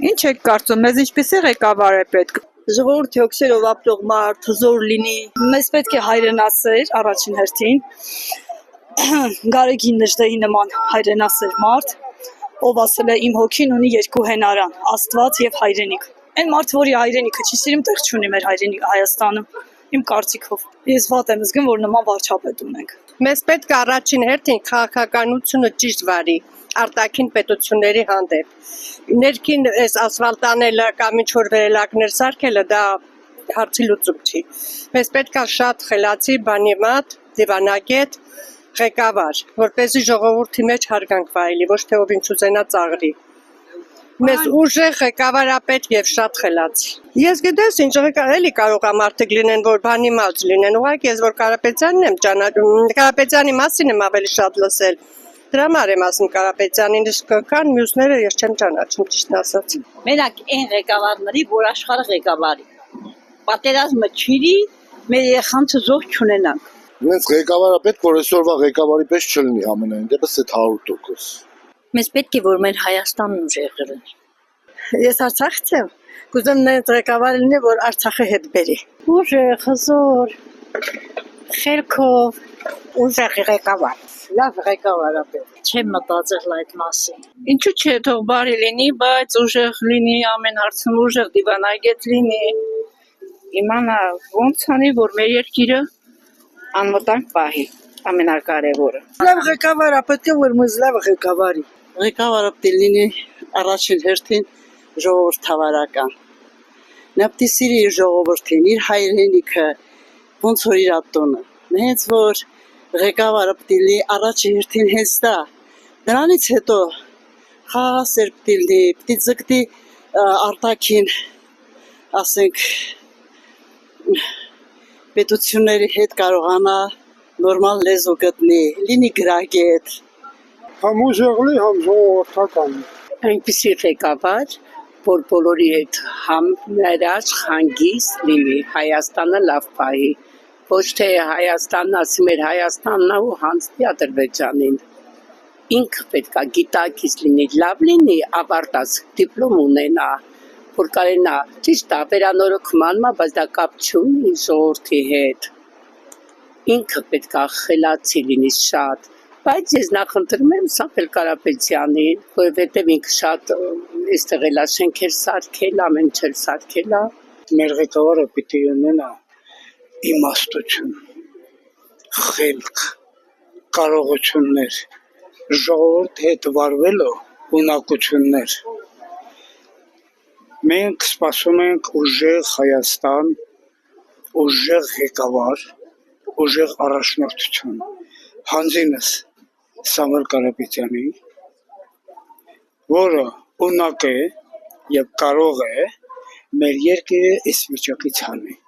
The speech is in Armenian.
Ինչ եք կարծում, մեզ ինչպիսի ղեկավար է պետք։ Ժողովրդի հոգսերով ապրող մարդ, հզոր լինի։ Մեզ պետք է հայրենասեր առաջին հերթին, Գարեգին Նժդեհի նման հայրենասեր մարդ, ով ասել է իմ հոգին ունի երկու հենարան՝ Աստված եւ հայրենիք։ Այն մարդը, որի հայրենիքը չի սիրում, տեղ չունի մեր հայրենիքը Հայաստանում։ Իմ կարծիքով։ Ես վատ եմ զգում, որ նման վարչապետ ունենք։ Մեզ պետք է առաջին հերթին քաղաքականությունը ճիշտ վարի արտաքին պետությունների հանդեպ։ Ներքին այս ասֆալտ անելը կամ ինչ-որ վերելակներ սարքելը դա հարցի լուծում չի։ Մեզ պետք է շատ խելացի, բանիմաց, դիվանագետ ղեկավար, որպեսզի ժողովրդի մեջ հարգանք վայելի, ոչ թե ով ինչ ուզենա ծաղրի։ Մեզ ուժեղ ղեկավարապետ եւ շատ խելացի։ Ես գիտես ինչ էլի կարող է մարդիկ լինեն, որ բանիմաց լինեն։ Ուղղակի ես որ Կարապետյանին եմ ճանաչում, Կարապետյանի մասին եմ ավելի շատ լսել։ Դրա համար եմ ասում Կարապետյանին, իսկ կան մյուսները ես չեմ ճանաչում, ճիշտն ասած։ Մենակ այն ղեկավարների, որ աշխարհը ղեկավարի։ Պատերազմը չիրի, մեր երեխանցը զոհ չունենանք։ Մենք ղեկավարը պետք որ այսօրվա ղեկավարի պես չլինի ամենայն դեպս այդ 100%։ Մեզ պետք է որ մեր Հայաստանն ուժեղ լինի։ Ես Արցախից եմ, կուզեմ նենց ղեկավար լինի, որ Արցախը հետ բերի։ Ուժեղ, հզոր, խելքով, ուժեղ ղեկավար։ Լավ ղեկավարապետ։ Չեմ մտածել այդ մասին։ Ինչու՞ չէ, թող բարի լինի, բայց ուժեղ լինի, ամեն հարցում ուժեղ դիվանագետ լինի։ Իմանա ոնց անի, որ մեր երկիրը անվտանգ պահի, ամենակարևորը։ Լավ ղեկավար, պետք է որ մեզ լավ ղեկավարի։ Ղեկավարը պետք է լինի առաջին հերթին ժողովրդավարական։ Նա պետք է սիրի իր ժողովրդին, իր հայրենիքը, ոնց որ իր տոնը։ Հենց որ ղեկավարը պետք է լինի առաջին հերթին հենց դա։ Դրանից հետո խաղաղասեր պետք է լինի, պետք է ձգտի արտաքին, ասենք, պետությունների հետ կարողանա նորմալ լեզու գտնի, լինի գրագետ։ Համ ուժեղլի, համ ժողովրդական։ Այնպիսի ղեկավար, որ բոլորի հետ համերաշխ հանգիստ լինի, Հայաստանը լավ պահի, ոչ թե Հայաստանն ասի մեր Հայաստանն ու հանձնի Ադրբեջանին։ Ինքը պետք է գիտակից լինի, լավ լինի, ավարտած դիպլոմ ունենա, որ կարենա, ճիշտ է, վերանորոգման, բայց դա կապ չունի ժողովրդի հետ։ Ինքը պետք է խելացի լինի շատ, բայց ես նախընտրում եմ Սամվել Կարապետյանին, որովհետև ինքը շատ այստեղ էլ շենքեր սարքել, ամեն ինչ սարքել է։ Մեր ղեկավարը պիտի ունենա իմաստություն, խելք, կարողություններ, ժողովրդի հետ վարվելու ունակություններ։ Մենք սպասում ենք ուժեղ Հայաստան, ուժեղ ղեկավար, ուժեղ առաջնորդություն։ Հանձինս Սամվել Կարապետյանի, որը ունակ է եւ կարող է մեր երկիրը այս վիճակից հանել։